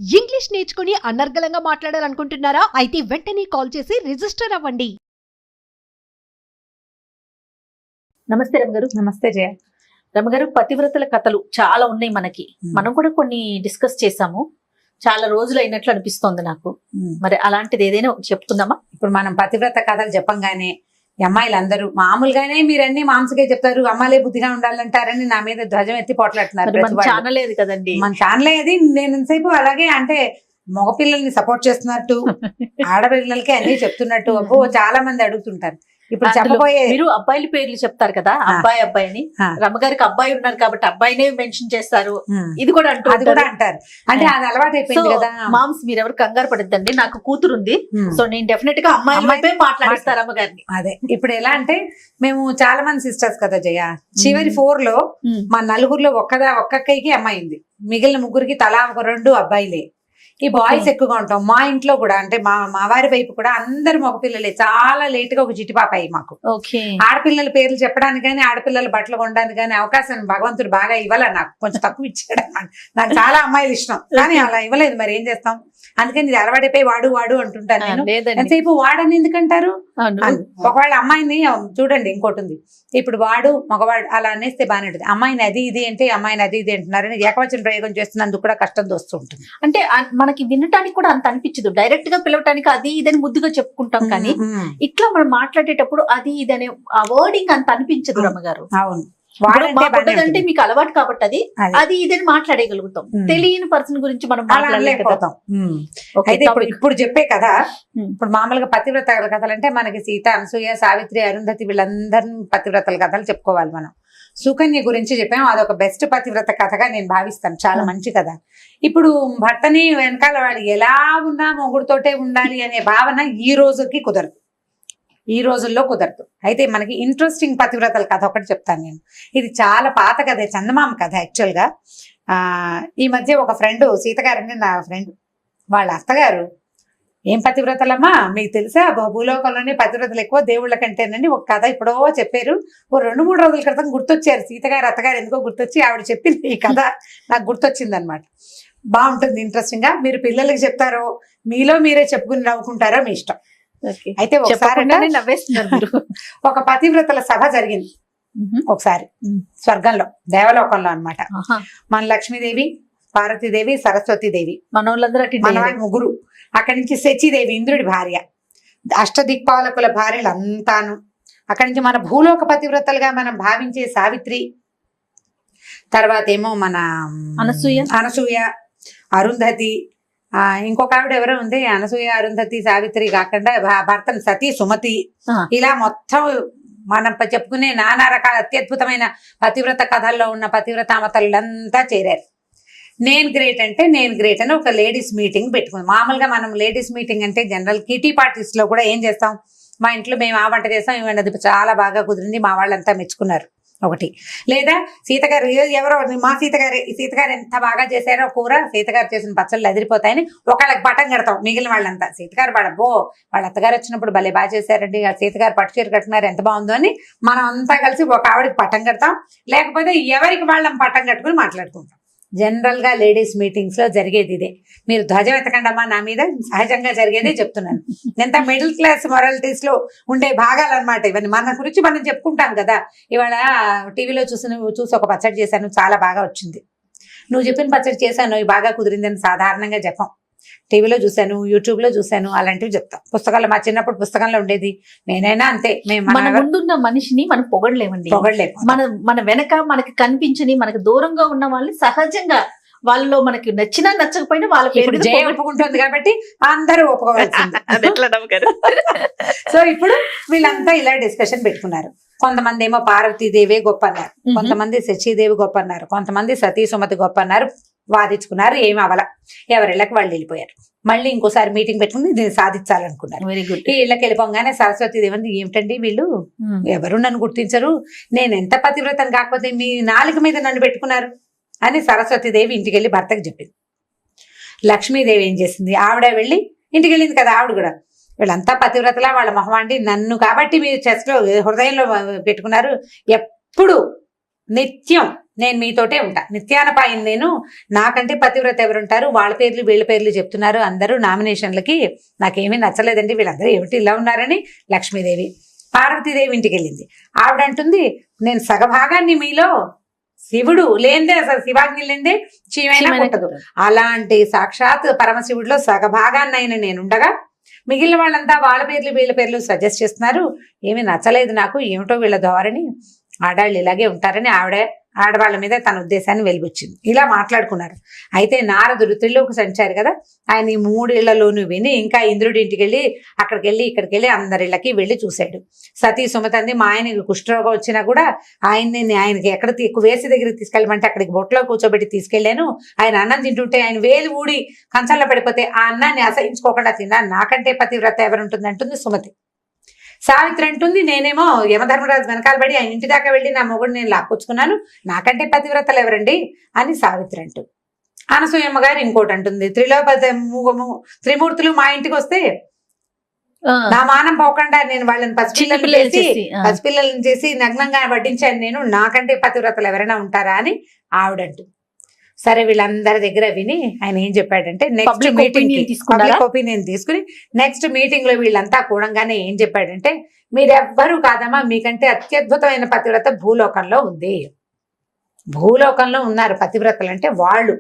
English నేర్చుకుని అనర్గళంగా మాట్లాడాలనుకుంటున్నారా? అయితే వెంటనే కాల్ చేసి రిజిస్టర్ అవ్వండి. నమస్తే రమగారు. నమస్తే జయ. రమగారు, పతివ్రతల కథలు చాలా ఉన్నాయి మనకి. మనం కూడా కొన్ని డిస్కస్ చేసాము. చాలా రోజులు అయినట్లు అనిపిస్తోంది నాకు. మరి అలాంటిది ఏదైనా చెప్తుందామా? ఇప్పుడు మనం పతివ్రత కథలు చెప్పంగానే అమ్మాయిలందరూ మామూలుగానే మీరన్నీ మాంసకే చెప్తారు, అమ్మాయిలే బుద్ధిగా ఉండాలంటారని నా మీద ధ్వజం ఎత్తి పోట్లాడుతున్నారు. మన ఛానల్ లేదు కదండి. మన ఛానల్ అది. నేను ఎంతసేపు అలాగే అంటే మగపిల్లల్ని సపోర్ట్ చేస్తున్నట్టు ఆడపిల్లలకి అన్ని చెప్తున్నట్టు అబ్బో చాలా మంది అడుగుతుంటారు. ఇప్పుడు చెప్పబోయే మీరు అబ్బాయిల పేర్లు చెప్తారు కదా, అబ్బాయి అని. రమగారికి అబ్బాయి ఉన్నారు కాబట్టి అబ్బాయినే మెన్షన్ చేస్తారు. ఇది కూడా అంటారు. అంటే అది అలవాటు అయిపోయింది కదా. మామ్స్ మీరు ఎవరు కంగారు పడద్దండి, నాకు కూతురు ఉంది. సో నేను డెఫినెట్ గా అమ్మాయి మాట్లాడిస్తారు అమ్మగారిని. అదే ఇప్పుడు ఎలా అంటే మేము చాలా మంది సిస్టర్స్ కదా జయ. చివరి 4 లో మా నలుగురిలో ఒక్కక్కకి అమ్మాయి ఉంది. మిగిలిన ముగ్గురికి తలా ఒక 2 అబ్బాయిలే. ఈ బాయ్స్ ఎక్కువగా ఉంటాం. మా ఇంట్లో కూడా అంటే మా వారి వైపు కూడా అందరు మగపిల్లలే. చాలా లేట్ గా ఒక చిటిపాప అయ్యి మాకు. ఆడపిల్లల పేర్లు చెప్పడానికి కానీ ఆడపిల్లల బట్టలు కొనడానికి కానీ అవకాశం భగవంతుడు బాగా ఇవ్వాల. నాకు కొంచెం తక్కువ ఇచ్చాడు. నాకు చాలా అమ్మాయిలు ఇష్టం కానీ అలా ఇవ్వలేదు. మరి ఏం చేస్తాం, అందుకని ఇది అలవాటైపోయి వాడు అంటుంటాను నేను. ఎంతసేపు వాడని ఎందుకంటారు? ఒకవేళ అమ్మాయిని చూడండి, ఇంకోటి ఉంది. ఇప్పుడు వాడు మగవాడు అలా అనేస్తే బాగానే ఉంటుంది. అమ్మాయిని అది ఇది అంటే అమ్మాయిని అది ఇది అంటున్నారని ఏకవచన ప్రయోగం చేస్తున్నందుకు కూడా కష్టం వస్తూ ఉంటుంది. అంటే మనకి వినటానికి కూడా అంత అనిపించదు. డైరెక్ట్ గా పిలవటానికి అది ఇదని ముద్దుగా చెప్పుకుంటాం కానీ ఇట్లా మనం మాట్లాడేటప్పుడు అది ఇదనే ఆ వర్డింగ్ అంత అనిపించదు రమ్మగారు. అవును, అంటే మీకు అలవాటు కాబట్టి అది ఇదని మాట్లాడగలుగుతాం. తెలియని పర్సన్ గురించి మనం మాట్లాడలేకపోతాం. అయితే ఇప్పుడు చెప్పే కదా, ఇప్పుడు మామూలుగా పతివ్రతల కథలు అంటే మనకి సీత, అనసూయ, సావిత్రి, అరుంధతి వీళ్ళందరినీ పతివ్రతల కథలు చెప్పుకోవాలి. మనం సుకన్య గురించి చెప్పాము. అదొక బెస్ట్ పతివ్రత కథగా నేను భావిస్తాను. చాలా మంచి కథ. ఇప్పుడు భర్తని వెనకాల వాడు ఎలా ఉన్నా మొగుడుతోటే ఉండాలి అనే భావన ఈ రోజుకి కుదరదు. ఈ రోజుల్లో కుదరదు. అయితే మనకి ఇంట్రెస్టింగ్ పతివ్రతల కథ ఒకటి చెప్తాను నేను. ఇది చాలా పాత కథ, చందమామ కథ. యాక్చువల్గా ఈ మధ్య ఒక ఫ్రెండ్, సీత గారని నా ఫ్రెండ్, వాళ్ళ అత్తగారు ఏం పతివ్రతలమ్మా మీకు తెలుసా, భూలోకంలోనే పతివ్రతలు ఎక్కువ దేవుళ్ళ కంటేనండి ఒక కథ ఎప్పుడో చెప్పారు. ఓ 2-3 రోజుల క్రితం గుర్తొచ్చారు సీతగారు, అత్తగారు ఎందుకో గుర్తొచ్చి ఆవిడ చెప్పింది ఈ కథ నాకు గుర్తొచ్చింది అనమాట. బాగుంటుంది, ఇంట్రెస్టింగ్ గా. మీరు పిల్లలకి చెప్తారో మీలో మీరే చెప్పుకుని నవ్వుకుంటారో మీ ఇష్టం. అయితే ఒకసారి ఒక పతివ్రతల సభ జరిగింది ఒకసారి స్వర్గంలో, దేవలోకంలో అన్నమాట. మన లక్ష్మీదేవి, పార్వతీదేవి, సరస్వతీదేవి, మన ముగ్గురు. అక్కడి నుంచి శచీదేవి, ఇంద్రుడి భార్య, అష్టదిక్పాలకుల భార్యలు అంతాను. అక్కడి నుంచి మన భూలోక పతివ్రతలుగా మనం భావించే సావిత్రి, తర్వాత ఏమో మన అనసూయ, అరుంధతి, ఇంకొక ఆవిడ ఎవరో ఉంది. అనసూయ, అరుంధతి, సావిత్రి కాకుండా భర్తను సతీ, సుమతి, ఇలా మొత్తం మనం చెప్పుకునే నానా రకాల అత్యద్భుతమైన పతివ్రత కథల్లో ఉన్న పతివ్రతామతలంతా చేరారు. నేను గ్రేట్ అంటే నేను గ్రేట్ అని ఒక లేడీస్ మీటింగ్ పెట్టుకుంది. మామూలుగా మనం లేడీస్ మీటింగ్ అంటే జనరల్ కిటీ పార్టీస్ లో కూడా ఏం చేస్తాం, మా ఇంట్లో మేము ఆ వంట చేస్తాం, ఈ వంట చాలా బాగా కుదిరింది, మా వాళ్ళంతా మెచ్చుకున్నారు ఒకటి. లేదా సీతగారు ఎవరో మా సీతగారు ఎంత బాగా చేశారో కూర, సీతగారు చేసిన పచ్చళ్ళు అదిరిపోతాయని ఒకళ్ళకి పట్టం కడతాం. మిగిలిన వాళ్ళంతా సీతగారు వాళ్ళ అత్తగారు వచ్చినప్పుడు భలే బాగా చేశారండి, సీతగారు పట్టు చీర కట్టుకున్నారు ఎంత బాగుందో అని మనం అంతా కలిసి ఒక ఆవిడకి పట్టం కడతాం. లేకపోతే ఎవరికి వాళ్ళం పట్టం కట్టుకుని మాట్లాడుకుంటాం. జనరల్ గా లేడీస్ మీటింగ్స్ లో జరిగేది ఇదే. మీరు ధ్వజం ఎత్తకండమ్మా నా మీద, సహజంగా జరిగేదే చెప్తున్నాను. ఎంత మిడిల్ క్లాస్ మొరాలిటీస్ లో ఉండే భాగాలు అనమాట ఇవన్నీ. మన గురించి మనం చెప్పుకుంటాం కదా. ఇవాళ టీవీలో చూసి ఒక పచ్చడి చేశాను, చాలా బాగా వచ్చింది. నువ్వు చెప్పిన పచ్చడి చేశాను, ఇవి బాగా కుదిరిందని సాధారణంగా చెప్పాం. టీవీలో చూశాను, యూట్యూబ్ లో చూశాను, అలాంటివి చెప్తాం. పుస్తకాల్లో మా చిన్నప్పుడు పుస్తకంలో ఉండేది. నేనైనా అంతే. మన ముందున్న మనిషిని మనం పొగడలేమండి. మన వెనక మనకి కనిపించని, మనకి దూరంగా ఉన్న వాళ్ళని సహజంగా వాళ్ళలో మనకి నచ్చినా నచ్చకపోయినా వాళ్ళ పేరు జయ ఒప్పుకుంటుంది కాబట్టి అందరూ ఒప్పుకోవాల్సింది. సో ఇప్పుడు వీళ్ళంతా ఇలా డిస్కషన్ పెట్టుకున్నారు. కొంతమంది ఏమో పార్వతీదేవి గొప్ప అన్నారు, కొంతమంది శచీదేవి గొప్ప అన్నారు, కొంతమంది సతీ సుమతి గొప్ప అన్నారు. వాదించుకున్నారు, ఏమి అవల, ఎవరిళ్ళకి వాళ్ళు వెళ్ళిపోయారు. మళ్ళీ ఇంకోసారి మీటింగ్ పెట్టుకుని దీన్ని సాధించాలనుకున్నారు. Very good. ఈ ఇళ్ళకి వెళ్ళిపోగానే సరస్వతీదేవి ఏమిటండి వీళ్ళు ఎవరు నన్ను గుర్తించరు, నేను ఎంత పతివ్రతను కాకపోతే మీ నాలుక మీద నన్ను పెట్టుకున్నారు అని సరస్వతీదేవి ఇంటికి వెళ్ళి భర్తకు చెప్పింది. లక్ష్మీదేవి ఏం చేసింది, ఆవిడ వెళ్ళి ఇంటికి వెళ్ళింది కదా ఆవిడ కూడా. వీళ్ళంతా పతివ్రతలా వాళ్ళ మొహమాండి, నన్ను కాబట్టి మీరు చెస్ట్లో హృదయంలో పెట్టుకున్నారు, ఎప్పుడు నిత్యం నేను మీతోటే ఉంటా, నిత్యానపాయం నేను, నాకంటే పతివ్రత ఎవరుంటారు, వాళ్ళ పేర్లు వీళ్ళ పేర్లు చెప్తున్నారు అందరూ నామినేషన్లకి, నాకేమీ నచ్చలేదండి వీళ్ళందరూ ఏమిటి ఇలా ఉన్నారని లక్ష్మీదేవి పార్వతీదేవి ఇంటికి వెళ్ళింది. ఆవిడ అంటుంది నేను సగభాగాన్ని మీలో, శివుడు లేనిదే అసలు శివాగ్ని లేనిదే శివైనా పుట్టదు, అలాంటి సాక్షాత్ పరమశివుడిలో సగభాగాన్ని అయిన నేనుండగా మిగిలిన వాళ్ళంతా వాళ్ళ పేర్లు వీళ్ళ పేర్లు సజెస్ట్ చేస్తున్నారు, ఏమీ నచ్చలేదు నాకు, ఏమిటో వీళ్ళ ధోరణి, ఆడాళ్ళు ఇలాగే ఉంటారని ఆడవాళ్ళ మీద తన ఉద్దేశాన్ని వెలిబుచ్చింది. ఇలా మాట్లాడుకున్నారు. అయితే నారదుడు త్రిలోక సంచారి కదా, ఆయన ఈ 3 ఇళ్లలోనూ విని ఇంకా ఇంద్రుడి ఇంటికి వెళ్ళి అక్కడికి వెళ్ళి ఇక్కడికి వెళ్ళి అందరిళ్ళకి వెళ్ళి చూశాడు. సతీ సుమతంది మా ఆయనకి కుష్ఠరోగం వచ్చినా కూడా ఆయనకి ఎక్కడ వేసి దగ్గరికి తీసుకెళ్ళమంటే అక్కడికి బొట్లో కూర్చోబెట్టి తీసుకెళ్లాను. ఆయన అన్నం తింటుంటే ఆయన వేలు ఊడి కంచంలో పడిపోతే ఆ అన్నాన్ని అసహించుకోకుండా తిన్నా, నాకంటే పతివ్రత ఎవరుంటుంది అంటుంది సుమతి. సావిత్రి అంటుంది నేనేమో యమధర్మరాజు వెనకాల పడి ఆయన ఇంటి దాకా వెళ్ళి నా మొగుడు నేను లాక్కొచ్చుకున్నాను, నాకంటే పతివ్రతలు ఎవరండి అని సావిత్రి అంటుంది. అనసూయమ్మ గారు ఇంకోటి అంటుంది, త్రిమూర్తులు మా ఇంటికి వస్తే నా మానం పోకుండా నేను వాళ్ళని పసిపిల్లలను చేసి నగ్నంగా వడ్డించాను నేను, నాకంటే పతివ్రతలు ఎవరైనా ఉంటారా అని ఆవిడంటుంది. సరే వీళ్ళందరి దగ్గర విని ఆయన ఏం చెప్పాడంటే నెక్స్ట్ మీటింగ్ పబ్లిక్ ఒపీనియన్ తీసుకుని నెక్స్ట్ మీటింగ్ లో వీళ్ళంతా కూడంగానే ఏం చెప్పాడంటే మీరెవ్వరూ కాదమ్మా, మీకంటే అత్యద్భుతమైన పతివ్రత భూలోకంలో ఉంది, భూలోకంలో ఉన్నారు పతివ్రతలు అంటే వాళ్ళు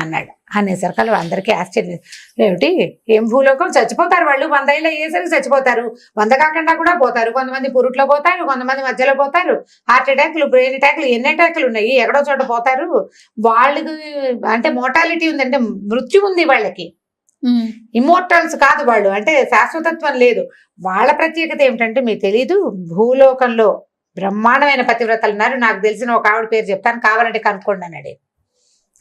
అన్నాడు. అనేసరికి అందరికీ ఆశ్చర్యం, ఏమిటి ఏం భూలోకం, చచ్చిపోతారు వాళ్ళు, 100 ఏళ్ళు అయ్యేసరికి చచ్చిపోతారు, 100 కాకుండా కూడా పోతారు, కొంతమంది పురుట్లో పోతారు, కొంతమంది మధ్యలో పోతారు, హార్ట్ అటాక్లు బ్రెయిన్ అటాక్లు ఎన్ని అటాక్లు ఉన్నాయి, ఎక్కడో చోట పోతారు, వాళ్ళకి అంటే మోర్టాలిటీ ఉంది, అంటే మృత్యు ఉంది వాళ్ళకి, ఇమ్మోర్టల్స్ కాదు వాళ్ళు, అంటే శాశ్వతత్వం లేదు. వాళ్ళ ప్రత్యేకత ఏమిటంటే మీకు తెలీదు, భూలోకంలో బ్రహ్మాండమైన పతివ్రతలు ఉన్నారు, నాకు తెలిసిన ఒక ఆవిడ పేరు చెప్తాను కావాలంటే కనుక్కోండి అన్నాడు.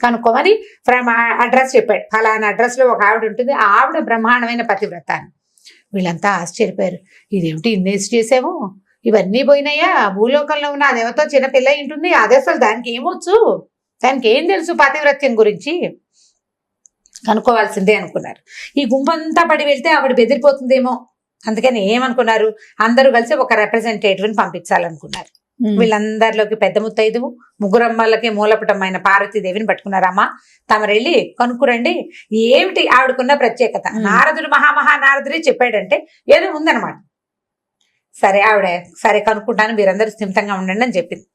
కనుక్కోమని ఫ్రమ్ అడ్రస్ చెప్పాడు, ఫలానా అడ్రస్ లో ఒక ఆవిడ ఉంటుంది, ఆ ఆవిడ బ్రహ్మాండమైన పతివ్రత అని. వీళ్ళంతా ఆశ్చర్యపోయారు, ఇదేమిటి ఇన్వెస్ట్ చేసాము ఇవన్నీ పోయినాయా, భూలోకంలో ఉన్న అదేవతో చిన్నపిల్ల ఉంటుంది, అదే అసలు దానికి ఏమొచ్చు, దానికి ఏం తెలుసు పతివ్రత్యం గురించి, కనుక్కోవాల్సిందే అనుకున్నారు. ఈ గుంపంతా పడి వెళ్తే ఆవిడ బెదిరిపోతుందేమో, అందుకని ఏమనుకున్నారు, అందరూ కలిసి ఒక రిప్రజెంటేటివ్ని పంపించాలనుకున్నారు. వీళ్ళందరిలోకి పెద్ద ముత్తైదువు, ముగ్గురమ్మలకి మూలపుటమైన పార్వతీదేవిని పట్టుకున్నారమ్మా, తమరెళ్ళి కనుక్కురండి ఏమిటి ఆవిడకున్న ప్రత్యేకత. నారదుడు నారదుడే చెప్పాడంటే ఏదో ఉందన్నమాట. సరే ఆవిడ సరే కనుక్కుంటాను, మీరందరూ స్థిమితంగా ఉండండి అని చెప్పింది.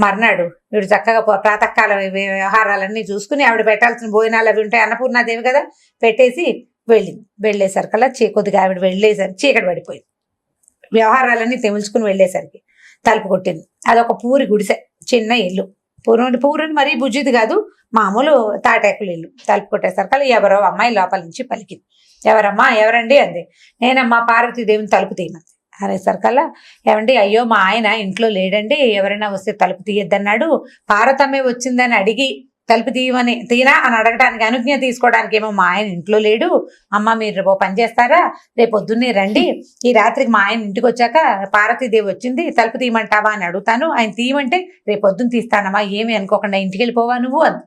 మర్నాడు వీడు చక్కగా ప్రాతకాల వ్యవహారాలన్నీ చూసుకుని ఆవిడ పెట్టాల్సిన భోజనాలు అవి ఉంటాయి, అన్నపూర్ణాదేవి కదా, పెట్టేసి వెళ్ళింది. వెళ్ళేసరికల్లా కొద్దిగా ఆవిడ వెళ్ళేసరికి చీకటి పడిపోయింది. వ్యవహారాలన్నీ తెముల్చుకుని వెళ్ళేసరికి తలుపు కొట్టింది. అదొక పూరి గుడిసె, చిన్న ఇల్లు, పూరుని మరీ బుజ్జిది కాదు, మామూలు తాటాకులు ఇల్లు. తలుపు కొట్టేసరికి ఎవరో అమ్మాయి లోపల నుంచి పలికింది. ఎవరమ్మా, ఎవరండి అంది. నేనమ్మా పార్వతీదేవిని తలుపు తీయమంది. అనేసరికల్లా ఏమండి, అయ్యో మా ఆయన ఇంట్లో లేడండి, ఎవరైనా వస్తే తలుపు తీయద్దన్నాడు, పార్వతమ్మే వచ్చిందని అడిగి తలుపు తీయనా అని అడగడానికి అనుజ్ఞ తీసుకోవడానికి ఏమో మా ఆయన ఇంట్లో లేడు, అమ్మ మీరు రేపు పని చేస్తారా, రేపు పొద్దున్నే రండి, ఈ రాత్రికి మా ఆయన ఇంటికి వచ్చాక పార్వతీదేవి వచ్చింది తలుపు తీయమంటావా అని అడుగుతాను, ఆయన తీయమంటే రేపు పొద్దున్న తీస్తానమ్మా, ఏమి అనుకోకుండా ఇంటికి వెళ్ళిపోవా నువ్వు అంది.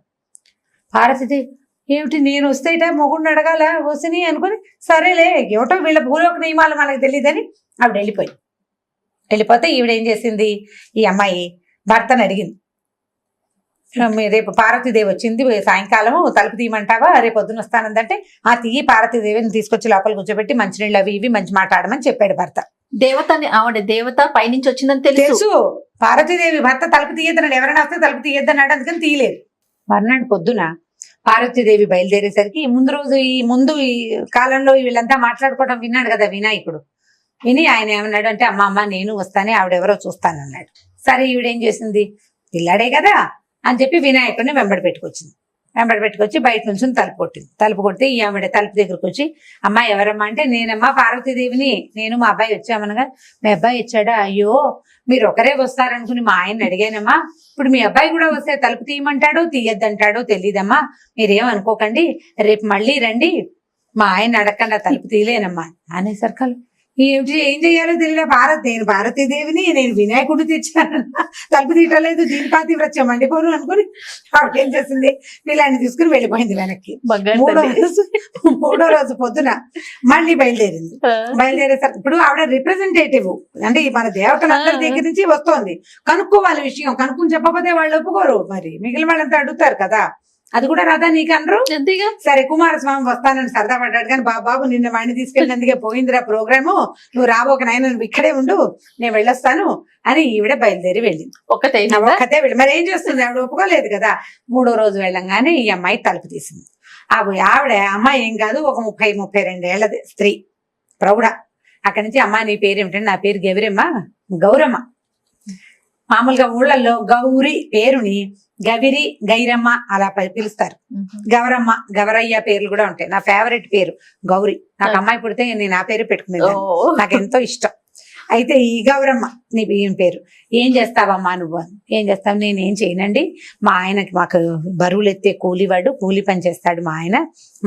పార్వతీదేవి ఏమిటి నేను వస్తేట మొగుడిని అడగాల వసిని అనుకుని సరేలే ఏమిటో వీళ్ళ భూలోక నియమాలు మనకు తెలియదని ఆవిడ వెళ్ళిపోతే ఈవిడేం చేసింది, ఈ అమ్మాయి భర్తను అడిగింది, రేపు పార్వతీదేవి వచ్చింది సాయంకాలం తలుపు తీయమంటావా, రేపు పొద్దున వస్తానందంటే ఆ తీయి పార్వతీదేవిని తీసుకొచ్చి లోపల కూర్చోబెట్టి మంచినీళ్ళు అవి ఇవి మంచి మాట్లాడమని చెప్పాడు భర్త. దేవతని ఆవిడ దేవత పైనుంచి వచ్చిందని తెలుసు, పార్వతీదేవి భర్త తలుపు తీయద్దన్నాడు, ఎవరైనా వస్తే తలుపు తీయద్దన్నాడు, అందుకని తీయలేదు. మర్నాడు పొద్దున పార్వతీదేవి బయలుదేరేసరికి ముందు ఈ కాలంలో వీళ్ళంతా మాట్లాడుకోవడం విన్నాడు కదా వినాయకుడు, విని ఆయన ఏమన్నాడు అంటే అమ్మ నేను వస్తానే ఆవిడెవరో చూస్తానన్నాడు. సరే ఈవిడేం చేసింది, పిల్లాడే కదా అని చెప్పి వినాయకుడిని వెంబడి పెట్టుకొచ్చి బయట నుంచి తలుపు కొట్టింది. తలుపు కొడితే ఈ ఆవిడ తలుపు దగ్గరకు వచ్చి అమ్మ ఎవరమ్మా అంటే నేనమ్మా పార్వతీదేవిని, నేను మా అబ్బాయి వచ్చామనగా మీ అబ్బాయి వచ్చాడా, అయ్యో మీరు ఒకరే వస్తారనుకుని మా ఆయన్ని అడిగానమ్మా, ఇప్పుడు మీ అబ్బాయి కూడా వస్తే తలుపు తీయమంటాడో తీయద్దంటాడో తెలియదమ్మా, మీరేం అనుకోకండి, రేపు మళ్ళీ రండి, మా ఆయన అడగకుండా తలుపు తీయలేనమ్మా అనేసరికి ఏం చెయ్యాలో తెలియదు. నేను భారతీదేవిని, నేను వినాయకుడు తెచ్చానన్నా తలుపు తీయటలేదు, దీని పాతివ్రత్యం మండిపోను అనుకుని ఆవిడ ఏం చేసింది, వీళ్ళని తీసుకుని వెళ్ళిపోయింది వెనక్కి. మూడో రోజు పొద్దున మళ్ళీ బయలుదేరింది. బయలుదేరేసరికి ఇప్పుడు ఆవిడ రిప్రజెంటేటివ్, అంటే మన దేవతలందరి దగ్గర నుంచి వస్తోంది. కనుక్కోవాలి విషయం, కనుక్కుని చెప్పకపోతే వాళ్ళు ఒప్పుకోరు, మరి మిగిలిన వాళ్ళంతా అడుగుతారు కదా. అది కూడా రాదా నీకు అనరు. సరే కుమారస్వామి వస్తానని సరదా పడ్డాడు, కానీ బాబు నిన్న వాడిని తీసుకెళ్ళినందుకే పోయిందిరా ప్రోగ్రాము, నువ్వు రాబోక నాయన నువ్వు ఇక్కడే ఉండు, నేను వెళ్ళొస్తాను అని ఈవిడ బయలుదేరి వెళ్ళింది. ఒక్కతే వెళ్ళి మరి ఏం చేస్తుంది, ఆవిడ ఒప్పుకోలేదు కదా. మూడో రోజు వెళ్ళంగానే ఈ అమ్మాయి తలుపు తీసింది. ఆవిడ అమ్మాయి ఏం కాదు, ఒక 30-32 ఏళ్ల స్త్రీ ప్రౌఢ. అక్కడి నుంచి అమ్మాయి నీ పేరు ఏమిటంటే, నా పేరు గౌరమ్మ. మామూలుగా ఊళ్ళల్లో గౌరి పేరుని గవిరి, గైరమ్మ అలా పిలుస్తారు. గౌరమ్మ, గౌరయ్య పేర్లు కూడా ఉంటాయి. నా ఫేవరెట్ పేరు గౌరి. నాకు అమ్మాయి పుడితే నేను ఆ పేరు పెట్టుకునేది, నాకు ఎంతో ఇష్టం. అయితే ఈ గౌరమ్మ నీ పేరు. ఏం చేస్తావమ్మా నువ్వు? ఏం చేస్తావు? నేనేం చేయనండి, మా ఆయనకి మాకు బరువులు ఎత్తే కూలివాడు, కూలి పని చేస్తాడు మా ఆయన.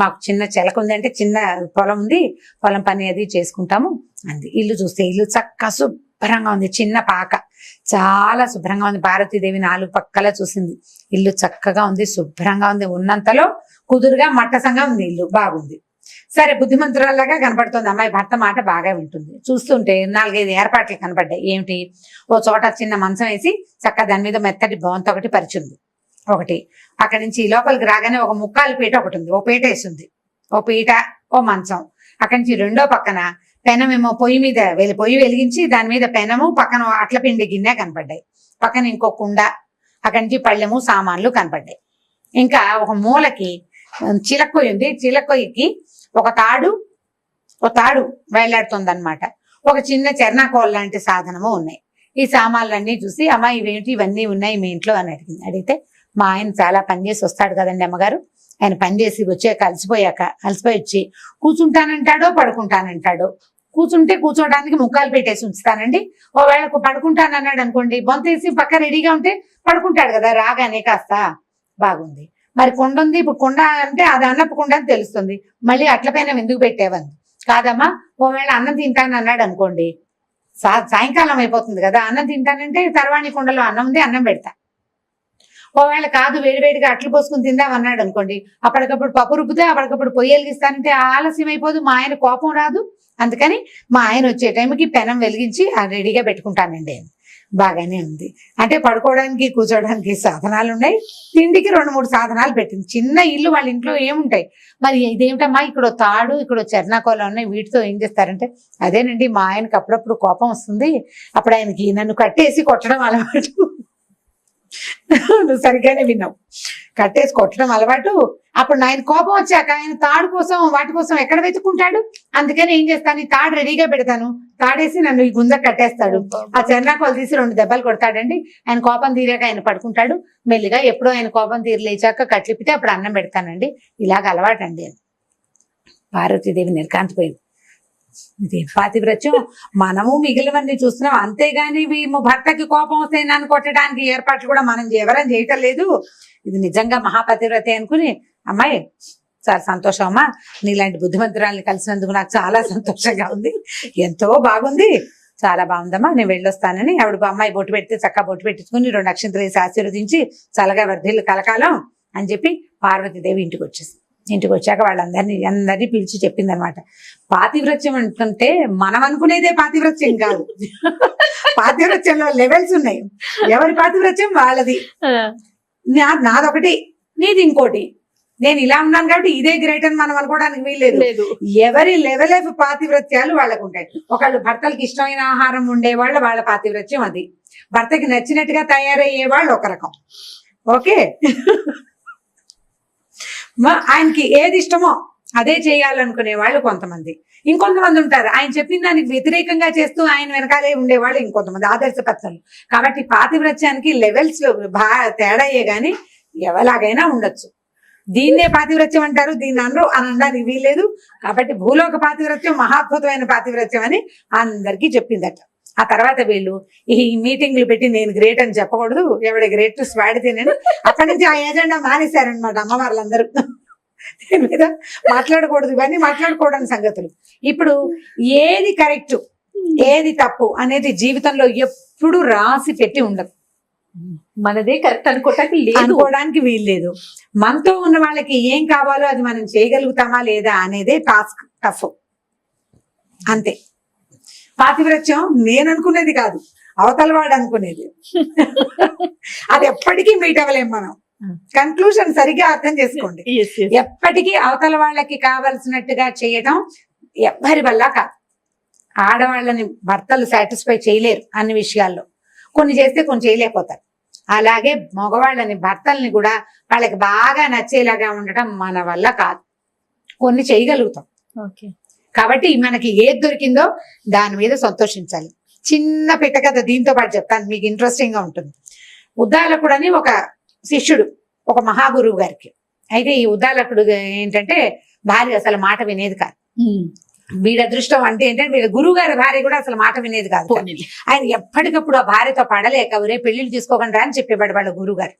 మాకు చిన్న చెలక ఉంది, అంటే చిన్న పొలం ఉంది, పొలం పని అది చేసుకుంటాము అంది. ఇల్లు చూస్తే ఇల్లు చక్క శుభ్రంగా ఉంది, చిన్న పాక చాలా శుభ్రంగా ఉంది. భారతీదేవి 4 పక్కల చూసింది, ఇల్లు చక్కగా ఉంది, శుభ్రంగా ఉంది, ఉన్నంతలో కుదురుగా మట్టసంగా ఉంది, ఇల్లు బాగుంది. సరే బుద్ధిమంతురాల్లాగా కనపడుతుంది అమ్మాయి. భర్త మాట బాగా వింటుంది. చూస్తుంటే 4-5 ఏర్పాట్లు కనపడ్డాయి. ఏమిటి, ఓ చోట చిన్న మంచం వేసి చక్క దాని మీద మెత్తటి బొంత ఒకటి పరిచింది. ఒకటి అక్కడి నుంచి లోపలికి రాగానే ఒక ముక్కాలు పీట ఒకటి ఉంది, ఓ పీట వేసింది, ఓ పీట, ఓ మంచం. అక్కడి నుంచి రెండో పక్కన పెనమేమో పొయ్యి మీద పొయ్యి వెలిగించి దాని మీద పెనము, పక్కన అట్ల పిండి గిన్నె కనపడ్డాయి. పక్కన ఇంకో కుండ, అక్కడి నుంచి పళ్ళెము సామాన్లు కనపడ్డాయి. ఇంకా ఒక మూలకి చిలక్కొయ్యి ఉంది, చిలక్కొయ్యికి ఒక తాడు వేలాడుతుంది అనమాట. ఒక చిన్న చెర్నాకోల్ లాంటి సాధనము ఉన్నాయి. ఈ సామాన్లన్నీ చూసి అమ్మ ఇవేంటి, ఇవన్నీ ఉన్నాయి మీ ఇంట్లో అని అడిగింది. అడిగితే మా ఆయన చాలా పనిచేసి వస్తాడు కదండి అమ్మగారు, ఆయన పనిచేసి వచ్చాక అలసిపోయి వచ్చి కూర్చుంటానంటాడో పడుకుంటానంటాడో. కూర్చుంటే కూర్చోడానికి ముక్కాలు పెట్టేసి ఉంచుతానండి. ఒకవేళ పడుకుంటానన్నాడు అనుకోండి, బొంతేసి పక్క రెడీగా ఉంటే పడుకుంటాడు కదా రాగానే కాస్త. బాగుంది. మరి కుండ ఉంది, ఇప్పుడు కుండ అంటే అది అన్నపు కుండ అని తెలుస్తుంది, మళ్ళీ అట్ల పైన ఎందుకు పెట్టేవంది. కాదమ్మా, ఒకవేళ అన్నం తింటాను అన్నాడు అనుకోండి, సాయంకాలం అయిపోతుంది కదా, అన్నం తింటానంటే తర్వాణి కుండలో అన్నం ఉంది, అన్నం పెడతా. ఒకవేళ కాదు వేడివేడిగా అట్లు పోసుకుని తిందాం అన్నాడు అనుకోండి, అప్పటికప్పుడు పప్పు రుబ్బితే అప్పటికప్పుడు పొయ్యి వెలిగిస్తానంటే ఆలస్యం అయిపోదు, మా ఆయన కోపం రాదు. అందుకని మా ఆయన వచ్చే టైంకి పెనం వెలిగించి రెడీగా పెట్టుకుంటానండి. బాగానే ఉంది. అంటే పడుకోవడానికి కూర్చోడానికి సాధనాలు ఉన్నాయి, తిండికి 2-3 సాధనాలు పెట్టింది. చిన్న ఇల్లు, వాళ్ళ ఇంట్లో ఏముంటాయి. మరి ఇదేమిటమ్మా, ఇక్కడ తాడు, ఇక్కడ చెర్నాకోలు ఉన్నాయి, వీటితో ఏం చేస్తారంటే, అదేనండి మా ఆయనకి అప్పుడప్పుడు కోపం వస్తుంది, అప్పుడు ఆయనకి నన్ను కట్టేసి కొట్టడం అలవాటు. నువ్వు సరిగ్గానే విన్నావు, కట్టేసి కొట్టడం అలవాటు. అప్పుడు ఆయన కోపం వచ్చాక ఆయన తాడు కోసం వాటి కోసం ఎక్కడ వెతుక్కుంటాడు. అందుకని ఏం చేస్తాను, ఈ తాడు రెడీగా పెడతాను, తాడేసి నన్ను ఈ గుంజ కట్టేస్తాడు. ఆ చెర్నాకోలు తీసి 2 దెబ్బలు కొడతాడండి. ఆయన కోపం తీరాక ఆయన పడుకుంటాడు. మెల్లిగా ఎప్పుడో ఆయన కోపం తీరలేచాక కట్లిపితే అప్పుడు అన్నం పెడతానండి. ఇలాగ అలవాటండి అని. పార్వతీదేవి నిర్కాంతిపోయింది. ఇది పాతివ్రత్యం. మనము మిగిలినవన్నీ చూస్తున్నాం, అంతేగాని భర్తకి కోపం వస్తే నన్ను కొట్టడానికి ఏర్పాట్లు కూడా మనం ఎవరం చేయటం లేదు. ఇది నిజంగా మహాపతివ్రతే అనుకుని, అమ్మాయి చాలా సంతోషం అమ్మా, నీలాంటి బుద్ధిమంతురాల్ని కలిసినందుకు నాకు చాలా సంతోషంగా ఉంది, ఎంతో బాగుంది, చాలా బాగుందమ్మా, నేను వెళ్ళొస్తానని ఆవిడ అమ్మాయి బొట్టు పెడితే చక్కగా బొట్టు పెట్టించుకుని 2 అక్షంతలు వేసి ఆశీర్వదించి చల్లగా వర్ధిల్లు కలకాలం అని చెప్పి పార్వతీదేవి ఇంటికి వచ్చేసింది. ఇంటికి వచ్చాక అందరినీ పిలిచి చెప్పింది అనమాట. పాతివ్రత్యం అంటుంటే మనం అనుకునేదే పాతివ్రత్యం కాదు, పాతివ్రత్యంలో లెవెల్స్ ఉన్నాయి. ఎవరి పాతివ్రత్యం వాళ్ళది. నాదొకటి, నీది ఇంకోటి. నేను ఇలా ఉన్నాను కాబట్టి ఇదే గ్రేట్ అని మనం అనుకోవడానికి వీల్లేదు. ఎవరి లెవెల్ ఆఫ్ పాతివ్రత్యాలు వాళ్ళకు ఉంటాయి. ఒకళ్ళు భర్తలకు ఇష్టమైన ఆహారం ఉండేవాళ్ళు, వాళ్ళ పాతివ్రత్యం అది. భర్తకి నచ్చినట్టుగా తయారయ్యే వాళ్ళు ఒక రకం. ఓకే, ఆయనకి ఏది ఇష్టమో అదే చేయాలనుకునే వాళ్ళు కొంతమంది. ఇంకొంతమంది ఉంటారు ఆయన చెప్పిన దానికి వ్యతిరేకంగా చేస్తూ ఆయన వెనకాలే ఉండేవాళ్ళు ఇంకొంతమంది, ఆదర్శపత్రులు. కాబట్టి పాతివ్రత్యానికి లెవెల్స్ తేడాయే గాని ఎవలాగైనా ఉండొచ్చు. దీన్నే పాతివ్రత్యం అంటారు, దీన్ని అనరు అని అనడానికి వీల్లేదు. కాబట్టి భూలోక పాతివ్రత్యం మహాద్భుతమైన పాతివ్రత్యం అని అందరికీ చెప్పిందట. ఆ తర్వాత వీళ్ళు ఈ మీటింగ్లు పెట్టి నేను గ్రేట్ అని చెప్పకూడదు, ఎవడి గ్రేట్ స్వాడితే నేను అక్కడి నుంచి ఆ ఏజెండా మానేశారనమాట అమ్మవార్లందరూ. దీని మీద మాట్లాడకూడదు, ఇవన్నీ మాట్లాడకూడని సంగతులు. ఇప్పుడు ఏది కరెక్ట్ ఏది తప్పు అనేది జీవితంలో ఎప్పుడు రాసి పెట్టి ఉండదు. మనదే కరెక్ట్ అనుకోవటానికి లేదు, అనుకోవడానికి వీల్లేదు. మనతో ఉన్న వాళ్ళకి ఏం కావాలో అది మనం చేయగలుగుతామా లేదా అనేదే టాస్క్, టఫ్, అంతే. పాతివ్రత్యం నేను అనుకునేది కాదు, అవతల వాడు అనుకునేది. అది ఎప్పటికీ మీట్ అవ్వలేం మనం. కన్క్లూషన్ సరిగ్గా అర్థం చేసుకోండి. ఎప్పటికీ అవతల వాళ్ళకి కావలసినట్టుగా చేయడం ఎవ్వరి వల్ల కాదు. ఆడవాళ్ళని భర్తలు సాటిస్ఫై చేయలేరు అన్ని విషయాల్లో, కొన్ని చేస్తే కొన్ని చేయలేకపోతారు. అలాగే మగవాళ్ళని భర్తల్ని కూడా వాళ్ళకి బాగా నచ్చేలాగా ఉండటం మన వల్ల కాదు, కొన్ని చేయగలుగుతాం. కాబట్టి మనకి ఏది దొరికిందో దాని మీద సంతోషించాలి. చిన్న పిట్ట కథ దీంతో పాటు చెప్తాను, మీకు ఇంట్రెస్టింగ్ గా ఉంటుంది. ఉద్దాలకుడు అని ఒక శిష్యుడు ఒక మహాగురువు గారికి. అయితే ఈ ఉద్దాలకుడు ఏంటంటే భార్య అసలు మాట వినేది కాదు. వీడి అదృష్టం అంటే ఏంటంటే వీడి గురువు గారి భార్య కూడా అసలు మాట వినేది కాదు. ఆయన ఎప్పటికప్పుడు ఆ భార్యతో పడలేక ఒరే పెళ్లిళ్ళు తీసుకోకుండా అని చెప్పేవాడు వాళ్ళ గురువు గారు.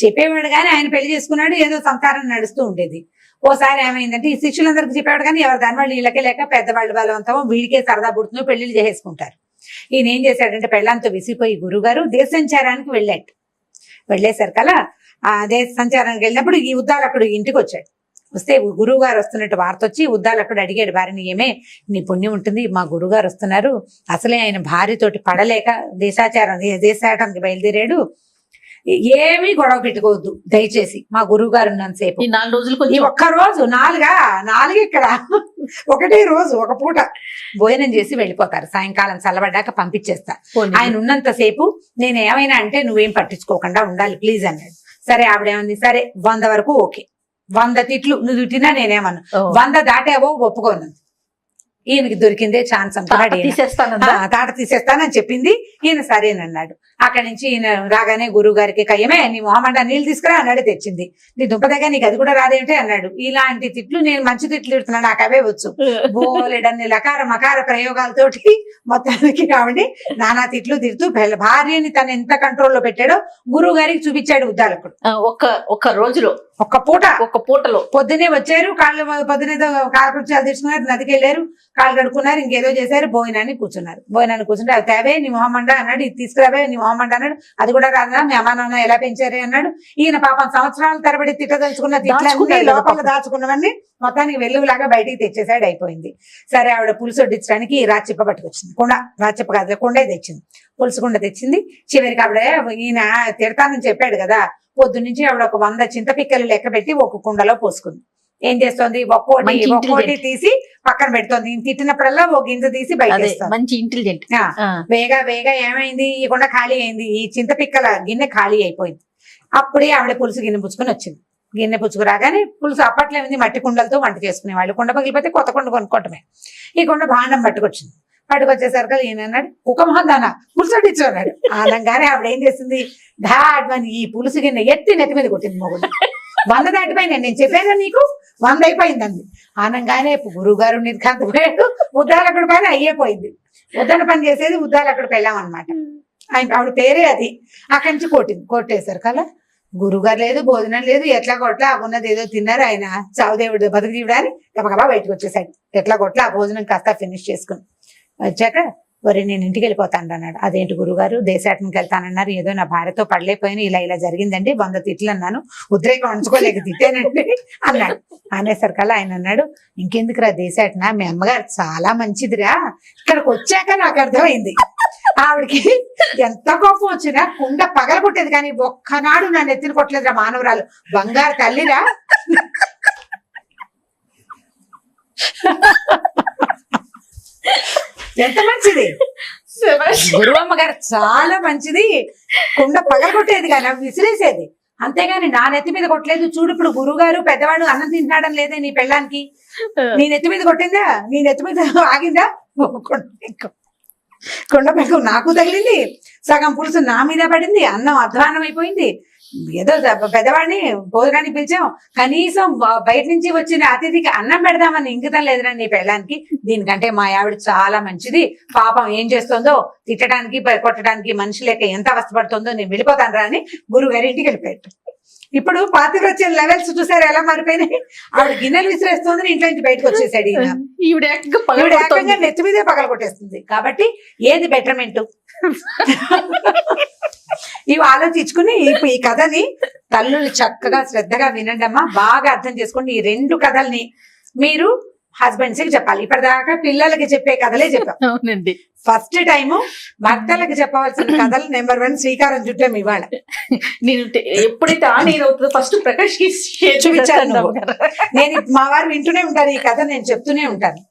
చెప్పేవాడు కానీ ఆయన పెళ్లి చేసుకున్నాడు, ఏదో సంసారం నడుస్తూ ఉండేది. ఓసారి ఏమైందంటే ఈ శిష్యులందరికీ చెప్పేవాడు కానీ ఎవరు దాని వాళ్ళు వీళ్ళకే లేక పెద్దవాళ్ళు బలవంతం వీడికే సరదా పుడుతుందో పెళ్లిళ్ళు చేసేసుకుంటారు. ఈయన ఏం చేశాడంటే పెళ్ళంతో విసిపోయి గురుగారు దేశ సంచారానికి వెళ్ళేసరికల్లా ఆ దేశ సంచారానికి వెళ్ళినప్పుడు ఈ ఉద్దాలకుడు ఇంటికి వచ్చాడు. వస్తే గురువు గారు వస్తున్నట్టు వార్త వచ్చి ఉద్దాలకుడు అడిగాడు భార్యని, ఏమే నీ పుణ్యం ఉంటుంది, మా గురువు గారు వస్తున్నారు, అసలే ఆయన భార్యతోటి పడలేక దేశాటానికి బయలుదేరాడు, ఏమీ గొడవ పెట్టుకోవద్దు దయచేసి, మా గురువు గారు ఉన్నంతసేపు 4 రోజులు ఈ ఒక్క రోజు 4 ఇక్కడ ఒకటే రోజు ఒక పూట భోజనం చేసి వెళ్ళిపోతారు, సాయంకాలం చల్లబడ్డాక పంపించేస్తా, ఆయన ఉన్నంతసేపు నేను ఏమైనా అంటే నువ్వేం పట్టించుకోకుండా ఉండాలి ప్లీజ్ అన్నాడు. సరే ఆవిడేమంది, సరే 100 వరకు ఓకే, 100 తిట్లు నువ్వు తిట్టినా నేనేమన్నా, 100 దాటావో ఒప్పుకోను. ఈయనకి దొరికిందే ఛాన్స్ అనుకున్నాడు, తాట తీసేస్తానని చెప్పింది. ఈయన సరేనన్నాడు. అక్కడి నుంచి ఈయన రాగానే గురువు గారికి కయ్యమే నీ మొహమంట నీళ్ళు తీసుకురా అన్నాడు, తెచ్చింది. నీ దుంపదగా నీకు అది కూడా రాదేంటే అన్నాడు. ఇలాంటి తిట్లు నేను మంచి తిట్లు తిడుతున్నాను, నాకు అవే వచ్చు. బోలెడన్ని లకార మకార ప్రయోగాలతోటి మొత్తానికి కాబట్టి నానా తిట్లు తిడుతూ భార్యని తను ఎంత కంట్రోల్లో పెట్టాడో గురువు గారికి చూపించాడు ఉద్దాలకుడు. ఒక్క రోజులో ఒక్క పూటలో పొద్దునే వచ్చారు, పొద్దునే కాలకృత్యాలు తెచ్చుకున్నారు, నదికి వెళ్ళారు, కాళ్ళు కడుక్కున్నారు, ఇంకేదో చేశారు, భోజనాన్ని కూర్చుంటే అది తేవే నీ మొహమండ అన్నాడు, ఇది తీసుకురావే నీ మొహమండ అన్నాడు, అది కూడా రాదా మీ అమ్మా నాన్న ఎలా పెంచారే అన్నాడు. ఈయన పాపం సంవత్సరాల తరబడి తిట్టదలుచుకున్న తిట్లన్నీ లోపల దాచుకున్నవన్నీ మొత్తానికి వెలుగులాగా బయటికి తెచ్చేసాడు, అయిపోయింది. సరే ఆవిడ పులుసు వడ్డించడానికి రాచిప్ప పట్టుకొచ్చింది, రాచిప్ప కాదు కుండే తెచ్చింది, పులుసు కుండ తెచ్చింది. చివరికి ఆవిడ ఈయన తిడతానని చెప్పాడు కదా, పొద్దు నుంచి ఆవిడ ఒక 100 చింతపిక్కలు లెక్క పెట్టి ఒక కుండలో పోసుకుంది. ఏం చేస్తోంది, ఒక్కోటి తీసి పక్కన పెడుతోంది. తిట్టినప్పుడల్లా ఒక గింజ తీసి బయట మంచి ఇంటెలిజెంట్. వేగా ఏమైంది, ఈ కుండ ఖాళీ అయింది, ఈ చింతపిక్కల గిన్నె ఖాళీ అయిపోయింది. అప్పుడే ఆవిడ పులుసు గిన్నె పుచ్చుకొని వచ్చింది. గిన్నె పుచ్చుకు రాగానే పులుసు అప్పట్లో ఏమైంది మట్టి కుండలతో వంట చేసుకునేవాళ్ళు, కుండ పగిలిపోతే కొత్త కుండ కొనుక్కోవటమే. ఈ కుండ భాండం పట్టుకొచ్చింది. పట్టుకొచ్చేసరికి ఈయన అన్నాడు కుక్కమహందానా పులుసు వడ్డించు అన్నాడు. అనగానే ఆవిడ ఏం చేసింది, ధాడ్మని ఈ పులుసు గిన్నె ఎత్తి నెత్తి మీద కొట్టింది. మొగుడు 100 దాటిపోయింది, నేను చెప్పాను నీకు 100 అయిపోయిందండి. అనగానే గురువు గారు నిర్ఘాంతపోయాడు, ఉద్దాలకుడి పని అయ్యేపోయింది. ఉద్దన పని చేసేది ఉద్దాలకుడికి వెళ్ళాం అనమాట. ఆవిడ పేరే అది. అక్కడి నుంచి కొట్టేశారు కదా, గురువుగారు లేదు, భోజనం లేదు, ఎట్లా కొట్లా ఉన్నది ఏదో తిన్నారు. ఆయన చావుదేవుడు బతుకు తీయడానికి గబగబా బయటకు వచ్చేసాడు. ఎట్లా కొట్లా ఆ భోజనం కాస్త ఫినిష్ చేసుకుని వచ్చాక వరి నేను ఇంటికి వెళ్ళిపోతాను అన్నాడు. అదేంటి గురుగారు దేశాటనకి వెళ్తానన్నారు, ఏదో నా భార్యతో పడలేకపోయినా ఇలా జరిగిందండి, 100 తిట్లు అన్నాను, ఉద్రేకం ఉంచుకోలేక తిట్టానండి అన్నాడు. అనేసరికల్లా ఆయన అన్నాడు, ఇంకెందుకురా దేశాటన, మీ అమ్మగారు చాలా మంచిదిరా, ఇక్కడికి వచ్చాక నాకు అర్థమైంది ఆవిడకి ఎంత కోపం వచ్చినా కుండ పగలగొట్టేది కానీ ఒక్కనాడు నన్ను ఎత్తిన కొట్టలేదురా, మానవరాలు బంగారు తల్లిరా. ఎంత మంచిది గురువమ్మ గారు, చాలా మంచిది. కుండ పగలగొట్టేది కానీ అవి విసిరేసేది, అంతేగాని నా నెత్తి మీద కొట్టలేదు. చూడు ఇప్పుడు గురువు గారు పెద్దవాడు అన్నం తింటాడని లేదే నీ పెళ్ళానికి, నీ నెత్తి మీద కొట్టిందా, నీ నెత్తి మీద ఆగిందా, కుండ పెంకు నాకు తగిలింది, సగం పులుసు నా మీద పడింది, అన్నం అధ్వానం అయిపోయింది. ఏదో పెద్దవాడిని భోజనానికి పిలిచాం, కనీసం బయట నుంచి వచ్చిన అతిథికి అన్నం పెడదామని ఇంకితం లేదురా నీ పెళ్ళానికి. దీనికంటే మా ఆవిడ చాలా మంచిది, పాపం ఏం చేస్తుందో తిట్టడానికి కొట్టడానికి మనిషి లేక ఎంత అవస్థపడుతుందో, నేను వెళ్ళిపోతాను రా అని గురువు గారి ఇంటికి వెళ్ళిపోయాడు. ఇప్పుడు పాతివ్రత్యం లెవెల్స్ చూసారు ఎలా మారిపోయినాయి. ఆవిడ గిన్నెలు విసిరేస్తుంది, ఇంట్లో నుంచి బయటకు వచ్చేసాడు ఈయన. ఈవిడ ఏకంగా ఈవిడ పగలగొడుతోంది. ఏకంగా నెత్తి మీదే పగల కొట్టేస్తుంది. కాబట్టి ఏది బెటర్మెంట్ ఇవి ఆలోచించుకుని ఇప్పుడు ఈ కథని తల్లులు చక్కగా శ్రద్ధగా వినండి అమ్మా, బాగా అర్థం చేసుకోండి. ఈ రెండు కథల్ని మీరు హస్బెండ్స్ కి చెప్పాలి. ఇప్పటిదాకా పిల్లలకి చెప్పే కథలే చెప్పాం. అవునండి. ఫస్ట్ టైము భర్తలకు చెప్పవలసిన కథలు నెంబర్ 1 శ్రీకారం చుట్టాం ఇవాళ. నేను ఎప్పుడైతే ఆన్ ఎయిర్ అవుతుందో ఫస్ట్ ప్రకాష్ కి షేర్ చూపించాను చేస్తాను నువ్వు. నేను మా వారు వింటూనే ఉంటారు ఈ కథ, నేను చెప్తూనే ఉంటాను.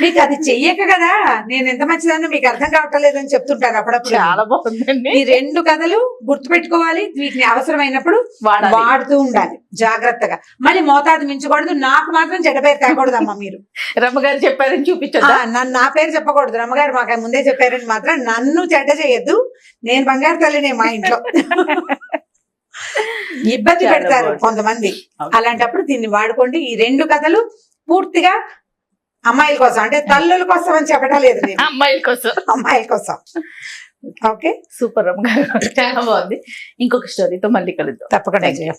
మీకు అది చెయ్యక కదా నేను ఎంత మంచిదానో మీకు అర్థం కావటం లేదని చెప్తుంటాను అప్పుడప్పుడు. చాలా బాగుందండి. ఈ రెండు కథలు గుర్తుపెట్టుకోవాలి, వీటిని అవసరమైనప్పుడు వాడాలి. వాడుతూ ఉండాలి జాగ్రత్తగా. మళ్ళీ మోతాదు మించకూడదు. నాకు మాత్రం చెడ్డ పేరు తేకూడదమ్మా మీరు. రమ్మగారు చెప్పారని చూపించొద్దా? నన్ను నా పేరు చెప్పకూడదు. రమ్మగారు మాకు ముందే చెప్పారని మాత్రం నన్ను చెడ్డ చేయొద్దు. నేను బంగారు తల్లినే మా ఇంట్లో. ఇబ్బంది చాలా పెడతారు బాగుంది. కొంతమంది. అవును. అలాంటప్పుడు దీన్ని వాడుకోండి. ఈ రెండు కథలు పూర్తిగా అమ్మాయిల కోసం, అంటే తల్లుల కోసం అని చెప్పడం లేదు నేను, అమ్మాయిల కోసం. అమ్మాయిల కోసం. ఓకే, సూపర్ రమ్మగారు, చాలా బాగుంది. ఇంకొక స్టోరీతో మళ్ళీ కలుద్దాం. తప్పకుండా Thank you. చేయం.